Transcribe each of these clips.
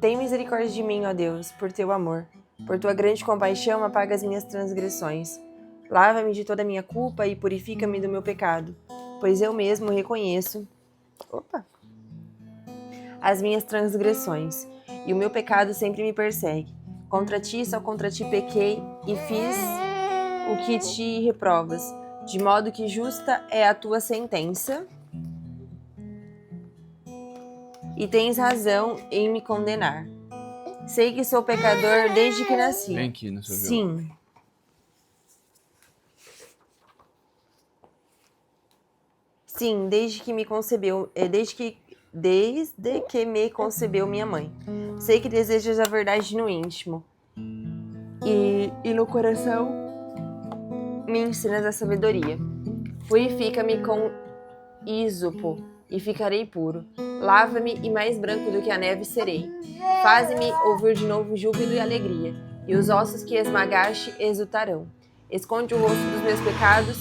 Tem misericórdia de mim, ó Deus, por teu amor. Por tua grande compaixão, apaga as minhas transgressões. Lava-me de toda a minha culpa e purifica-me do meu pecado, pois eu mesmo reconheço as minhas transgressões, e o meu pecado sempre me persegue. Contra ti, só contra ti pequei e fiz o que te reprovas, de modo que justa é a tua sentença, e tens razão em me condenar. Sei que sou pecador desde que nasci. Vem aqui no seu violão. Sim. Sim, desde que me concebeu minha mãe. Sei que desejas a verdade no íntimo. E no coração me ensinas a sabedoria. Purifica-me com ísopo e ficarei puro. Lava-me e mais branco do que a neve serei. Faze-me ouvir de novo júbilo e alegria, e os ossos que esmagaste exultarão. Esconde o rosto dos meus pecados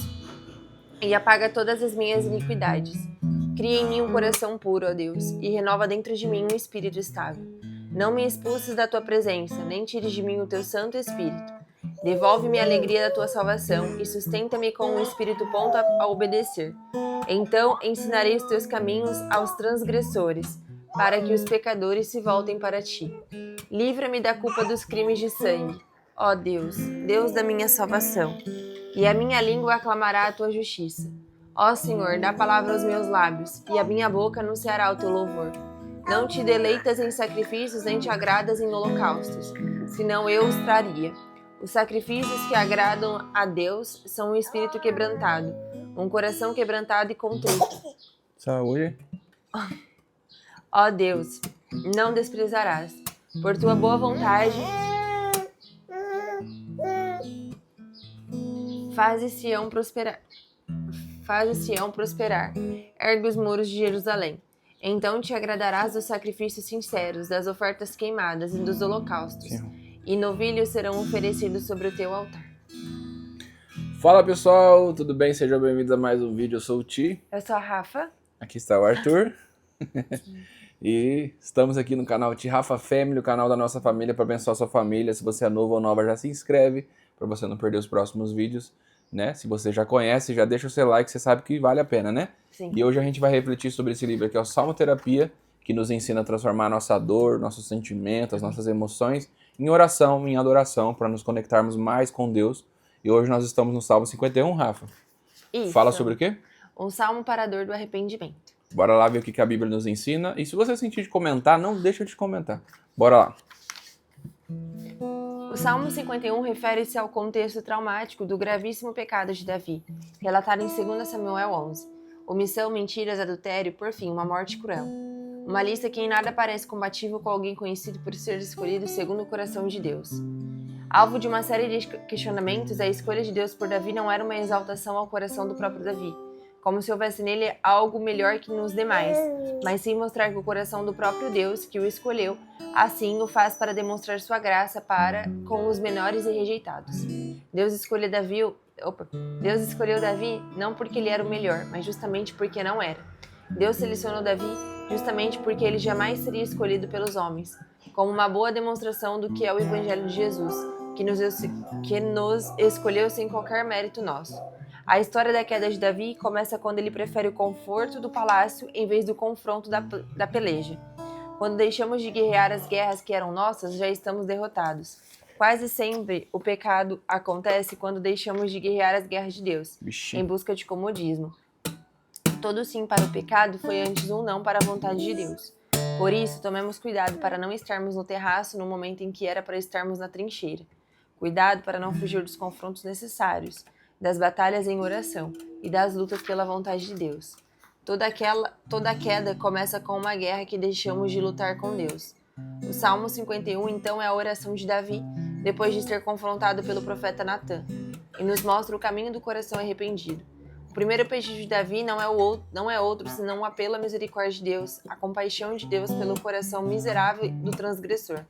e apaga todas as minhas iniquidades. Cria em mim um coração puro, ó Deus, e renova dentro de mim um espírito estável. Não me expulses da tua presença, nem tires de mim o teu Santo Espírito. Devolve-me a alegria da tua salvação e sustenta-me com um espírito pronto a obedecer. Então ensinarei os teus caminhos aos transgressores, para que os pecadores se voltem para ti. Livra-me da culpa dos crimes de sangue, ó Deus, Deus da minha salvação, e a minha língua aclamará a tua justiça. Ó Senhor, dá palavra aos meus lábios, e a minha boca anunciará o teu louvor. Não te deleitas em sacrifícios, nem te agradas em holocaustos, senão eu os traria. Os sacrifícios que agradam a Deus são um espírito quebrantado, um coração quebrantado e contrito. Saúde. Ó Deus, não desprezarás. Por tua boa vontade, faze Sião prosperar. Ergue os muros de Jerusalém. Então te agradarás dos sacrifícios sinceros, das ofertas queimadas e dos holocaustos. Sim. E novilhos serão oferecidos sobre o teu altar. Fala pessoal, tudo bem? Sejam bem-vindos a mais um vídeo. Eu sou o Ti. Eu sou a Rafa. Aqui está o Arthur. E estamos aqui no canal Ti Rafa Family, o canal da nossa família, para abençoar a sua família. Se você é novo ou nova, já se inscreve para você não perder os próximos vídeos, né? Se você já conhece, já deixa o seu like, você sabe que vale a pena, né? Sim. E hoje a gente vai refletir sobre esse livro aqui, o Salmo Terapia, que nos ensina a transformar a nossa dor, nossos sentimentos, as nossas emoções em oração, em adoração, para nos conectarmos mais com Deus. E hoje nós estamos no Salmo 51, Rafa. Isso. Fala sobre o quê? Um salmo para a dor do arrependimento. Bora lá ver o que a Bíblia nos ensina. E se você sentir de comentar, não deixa de comentar. Bora lá. O Salmo 51 refere-se ao contexto traumático do gravíssimo pecado de Davi, relatado em 2 Samuel 11. Omissão, mentiras, adultério e, por fim, uma morte cruel. Uma lista que em nada parece compatível com alguém conhecido por ser escolhido segundo o coração de Deus. Alvo de uma série de questionamentos, a escolha de Deus por Davi não era uma exaltação ao coração do próprio Davi, como se houvesse nele algo melhor que nos demais, mas sim mostrar que o coração do próprio Deus, que o escolheu, assim o faz para demonstrar sua graça para com os menores e rejeitados. Deus escolheu Davi não porque ele era o melhor, mas justamente porque não era. Deus selecionou Davi justamente porque ele jamais seria escolhido pelos homens, como uma boa demonstração do que é o Evangelho de Jesus, que nos escolheu sem qualquer mérito nosso. A história da queda de Davi começa quando ele prefere o conforto do palácio em vez do confronto da peleja. Quando deixamos de guerrear as guerras que eram nossas, já estamos derrotados. Quase sempre o pecado acontece quando deixamos de guerrear as guerras de Deus, em busca de comodismo. Todo sim para o pecado foi antes um não para a vontade de Deus. Por isso, tomemos cuidado para não estarmos no terraço no momento em que era para estarmos na trincheira. Cuidado para não fugir dos confrontos necessários, das batalhas em oração e das lutas pela vontade de Deus. Toda queda começa com uma guerra que deixamos de lutar com Deus. O Salmo 51, então, é a oração de Davi, depois de ser confrontado pelo profeta Natã, e nos mostra o caminho do coração arrependido. O primeiro pedido de Davi não é outro senão um apelo à misericórdia de Deus, à compaixão de Deus pelo coração miserável do transgressor.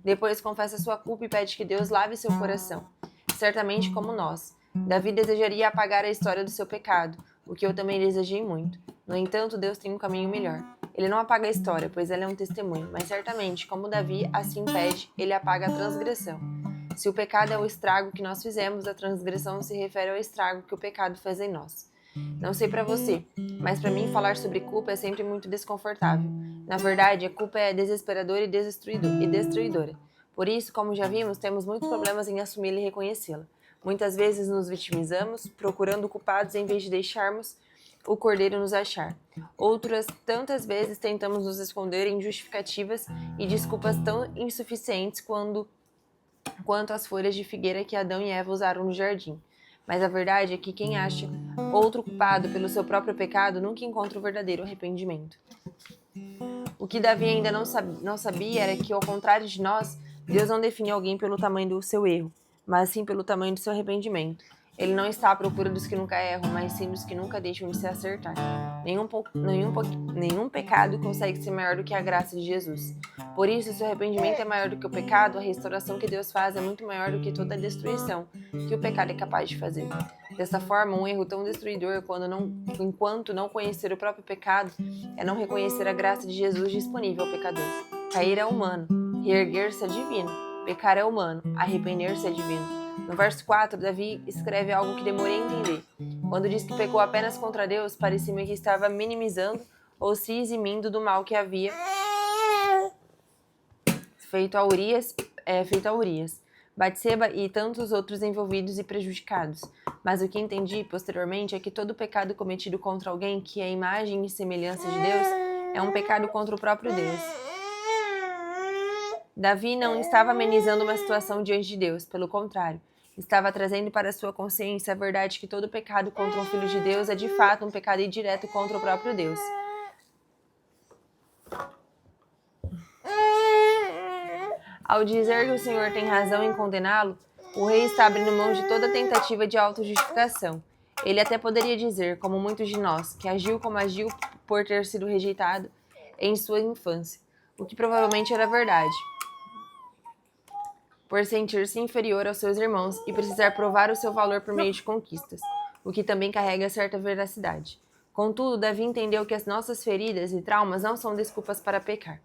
Depois confessa sua culpa e pede que Deus lave seu coração, certamente como nós. Davi desejaria apagar a história do seu pecado, o que eu também desejei muito. No entanto, Deus tem um caminho melhor. Ele não apaga a história, pois ela é um testemunho, mas certamente, como Davi assim pede, ele apaga a transgressão. Se o pecado é o estrago que nós fizemos, a transgressão se refere ao estrago que o pecado fez em nós. Não sei pra você, mas pra mim falar sobre culpa é sempre muito desconfortável. Na verdade, a culpa é desesperadora e destruidora. Por isso, como já vimos, temos muitos problemas em assumi-la e reconhecê-la. Muitas vezes nos vitimizamos, procurando culpados em vez de deixarmos o cordeiro nos achar. Outras tantas vezes tentamos nos esconder em justificativas e desculpas tão insuficientes quanto as folhas de figueira que Adão e Eva usaram no jardim. Mas a verdade é que quem acha outro culpado pelo seu próprio pecado nunca encontra o verdadeiro arrependimento. O que Davi ainda não sabia era que, ao contrário de nós, Deus não define alguém pelo tamanho do seu erro, mas sim pelo tamanho do seu arrependimento. Ele não está à procura dos que nunca erram, mas sim dos que nunca deixam de se acertar. Nenhum pecado consegue ser maior do que a graça de Jesus. Por isso, se o arrependimento é maior do que o pecado, a restauração que Deus faz é muito maior do que toda a destruição que o pecado é capaz de fazer. Dessa forma, um erro tão destruidor enquanto não conhecer o próprio pecado é não reconhecer a graça de Jesus disponível ao pecador. Cair é humano, reerguer-se é divino. Pecar é humano, arrepender-se é divino. No verso 4, Davi escreve algo que demorei a entender. Quando diz que pecou apenas contra Deus, parecia-me que estava minimizando ou se eximindo do mal que havia feito a Urias, Batseba e tantos outros envolvidos e prejudicados. Mas o que entendi posteriormente é que todo pecado cometido contra alguém que é imagem e semelhança de Deus é um pecado contra o próprio Deus. Davi não estava amenizando uma situação diante de Deus, pelo contrário, estava trazendo para sua consciência a verdade que todo pecado contra um filho de Deus é de fato um pecado indireto contra o próprio Deus. Ao dizer que o Senhor tem razão em condená-lo, o rei está abrindo mão de toda tentativa de autojustificação. Ele até poderia dizer, como muitos de nós, que agiu como agiu por ter sido rejeitado em sua infância, o que provavelmente era verdade, por sentir-se inferior aos seus irmãos e precisar provar o seu valor por meio de conquistas, o que também carrega certa veracidade. Contudo, Davi entendeu que as nossas feridas e traumas não são desculpas para pecar.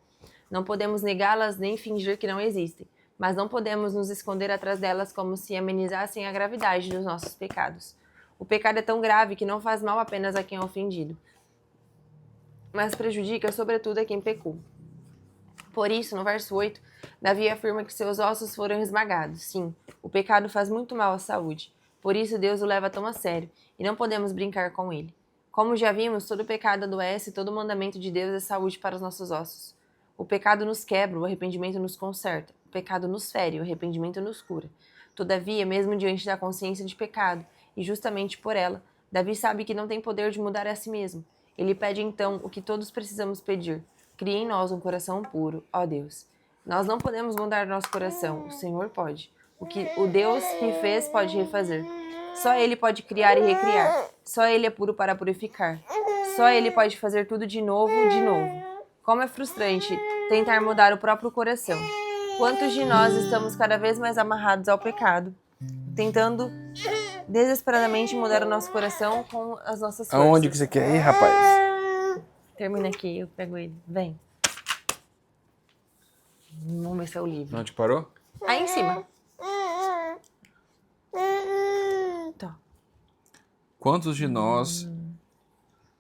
Não podemos negá-las nem fingir que não existem, mas não podemos nos esconder atrás delas como se amenizassem a gravidade dos nossos pecados. O pecado é tão grave que não faz mal apenas a quem é ofendido, mas prejudica sobretudo a quem pecou. Por isso, no verso 8, Davi afirma que seus ossos foram esmagados. Sim, o pecado faz muito mal à saúde. Por isso, Deus o leva tão a sério, e não podemos brincar com ele. Como já vimos, todo pecado adoece e todo mandamento de Deus é saúde para os nossos ossos. O pecado nos quebra, o arrependimento nos conserta. O pecado nos fere, o arrependimento nos cura. Todavia, mesmo diante da consciência de pecado, e justamente por ela, Davi sabe que não tem poder de mudar a si mesmo. Ele pede então o que todos precisamos pedir. Cria em nós um coração puro, ó Deus. Nós não podemos mudar nosso coração, o Senhor pode. O Deus que fez pode refazer. Só Ele pode criar e recriar. Só Ele é puro para purificar. Só Ele pode fazer tudo de novo, de novo. Como é frustrante tentar mudar o próprio coração. Quantos de nós estamos cada vez mais amarrados ao pecado, tentando desesperadamente mudar o nosso coração com as nossas forças? Aonde que você quer ir, rapaz? Termina aqui, eu pego ele. Vem. Vamos ver se é o livro. Onde parou? Aí em cima. Tá. Quantos de nós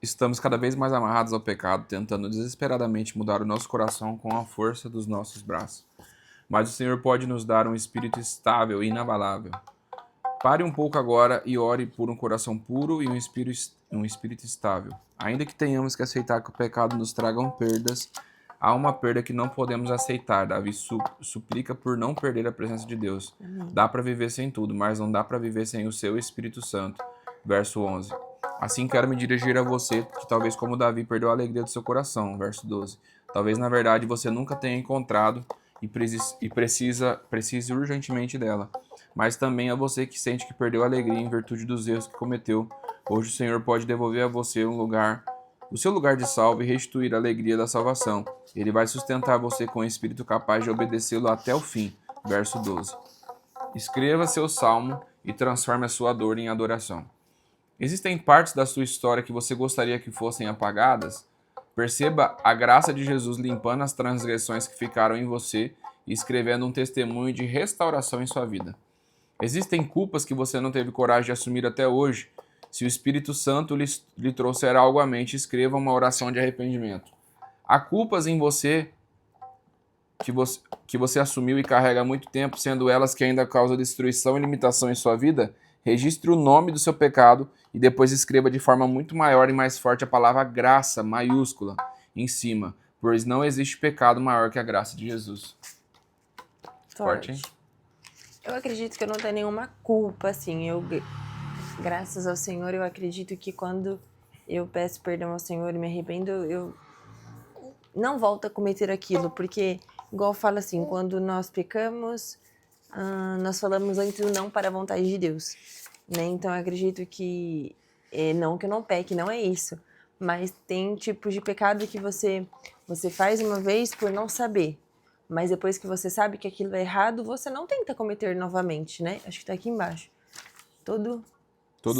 estamos cada vez mais amarrados ao pecado, tentando desesperadamente mudar o nosso coração com a força dos nossos braços? Mas o Senhor pode nos dar um espírito estável e inabalável. Pare um pouco agora e ore por um coração puro e um espírito estável. Ainda que tenhamos que aceitar que o pecado nos traga perdas, há uma perda que não podemos aceitar. Davi suplica por não perder a presença de Deus. Dá para viver sem tudo, mas não dá para viver sem o seu Espírito Santo. Verso 11. Assim quero me dirigir a você, que talvez como Davi perdeu a alegria do seu coração. Verso 12. Talvez na verdade você nunca tenha encontrado e precise urgentemente dela. Mas também a você que sente que perdeu a alegria em virtude dos erros que cometeu. Hoje o Senhor pode devolver a você o seu lugar de salvo e restituir a alegria da salvação. Ele vai sustentar você com um espírito capaz de obedecê-lo até o fim. Verso 12. Escreva seu salmo e transforme a sua dor em adoração. Existem partes da sua história que você gostaria que fossem apagadas? Perceba a graça de Jesus limpando as transgressões que ficaram em você e escrevendo um testemunho de restauração em sua vida. Existem culpas que você não teve coragem de assumir até hoje. Se o Espírito Santo lhe trouxer algo à mente, escreva uma oração de arrependimento. Há culpas em você que você assumiu e carrega há muito tempo, sendo elas que ainda causam destruição e limitação em sua vida. Registre o nome do seu pecado e depois escreva de forma muito maior e mais forte a palavra graça, maiúscula, em cima, pois não existe pecado maior que a graça de Jesus. Forte, hein? Eu acredito que eu não tenho nenhuma culpa, assim. Graças ao Senhor, eu acredito que quando eu peço perdão ao Senhor e me arrependo, eu não volto a cometer aquilo, porque, igual fala assim, quando nós pecamos, nós falamos antes o não para a vontade de Deus, né? Então, eu acredito que, não que eu não peque, não é isso, mas tem tipos de pecado que você faz uma vez por não saber, mas depois que você sabe que aquilo é errado, você não tenta cometer novamente, né? Acho que tá aqui embaixo. Todo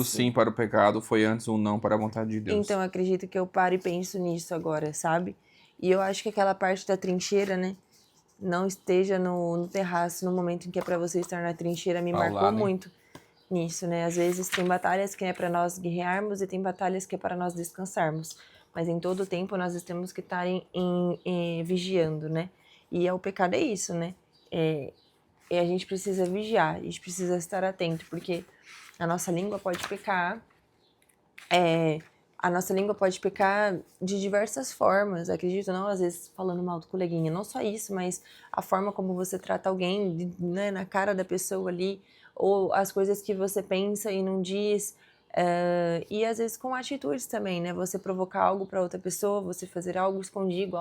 sim para o pecado foi antes um não para a vontade de Deus. Então, eu acredito que eu paro e penso nisso agora, sabe? E eu acho que aquela parte da trincheira, né? Não esteja no terraço no momento em que é pra você estar na trincheira, me marcou muito nisso, né? Às vezes tem batalhas que é para nós guerrearmos e tem batalhas que é para nós descansarmos. Mas em todo tempo nós temos que estar vigiando, né? E o pecado é isso, né? A gente precisa vigiar, a gente precisa estar atento, porque a nossa língua pode pecar, a nossa língua pode pecar de diversas formas, acredito, não às vezes falando mal do coleguinha, não só isso, mas a forma como você trata alguém, né, na cara da pessoa ali, ou as coisas que você pensa e não diz, e às vezes com atitudes também, né, você provocar algo para outra pessoa, você fazer algo escondido,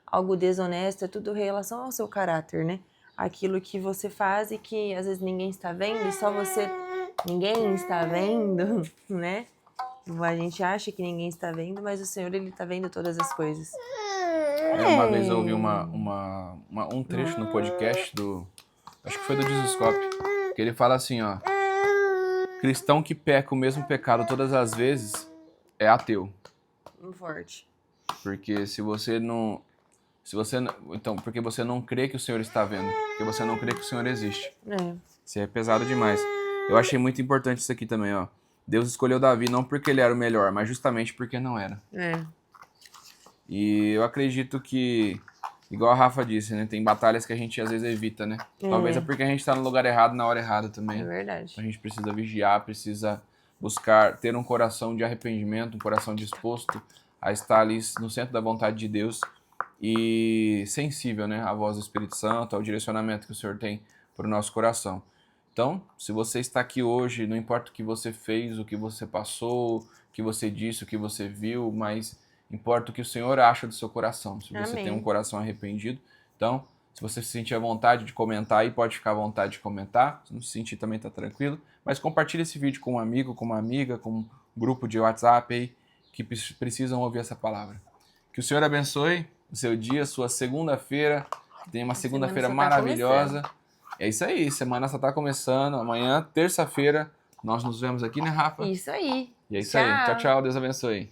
algo desonesto, é tudo em relação ao seu caráter, né, aquilo que você faz e que às vezes ninguém está vendo, e só você, ninguém está vendo, né? A gente acha que ninguém está vendo, mas o Senhor, Ele está vendo todas as coisas. Uma vez eu ouvi um trecho no podcast acho que foi do Jesuscope, que ele fala assim, ó: cristão que peca o mesmo pecado todas as vezes é ateu. Forte. Porque porque você não crê que o Senhor está vendo, porque você não crê que o Senhor existe. Isso é pesado demais. Eu achei muito importante isso aqui também, ó. Deus escolheu Davi não porque ele era o melhor, mas justamente porque não era. E eu acredito que, igual a Rafa disse, né? Tem batalhas que a gente às vezes evita, né? Talvez é porque a gente tá no lugar errado na hora errada também. É verdade. Então a gente precisa vigiar, precisa buscar ter um coração de arrependimento, um coração disposto a estar ali no centro da vontade de Deus e sensível, né? À voz do Espírito Santo, ao direcionamento que o Senhor tem para o nosso coração. Então, se você está aqui hoje, não importa o que você fez, o que você passou, o que você disse, o que você viu, mas importa o que o Senhor acha do seu coração. Se você tem um coração arrependido, então, se você se sentir à vontade de comentar aí, pode ficar à vontade de comentar. Se não se sentir também tá tranquilo. Mas compartilhe esse vídeo com um amigo, com uma amiga, com um grupo de WhatsApp aí que precisam ouvir essa palavra. Que o Senhor abençoe o seu dia, sua segunda-feira. Que tenha uma segunda-feira maravilhosa. É isso aí, semana só tá começando. Amanhã, terça-feira, nós nos vemos aqui, né, Rafa? Isso aí. E é isso aí. Tchau, tchau. Deus abençoe.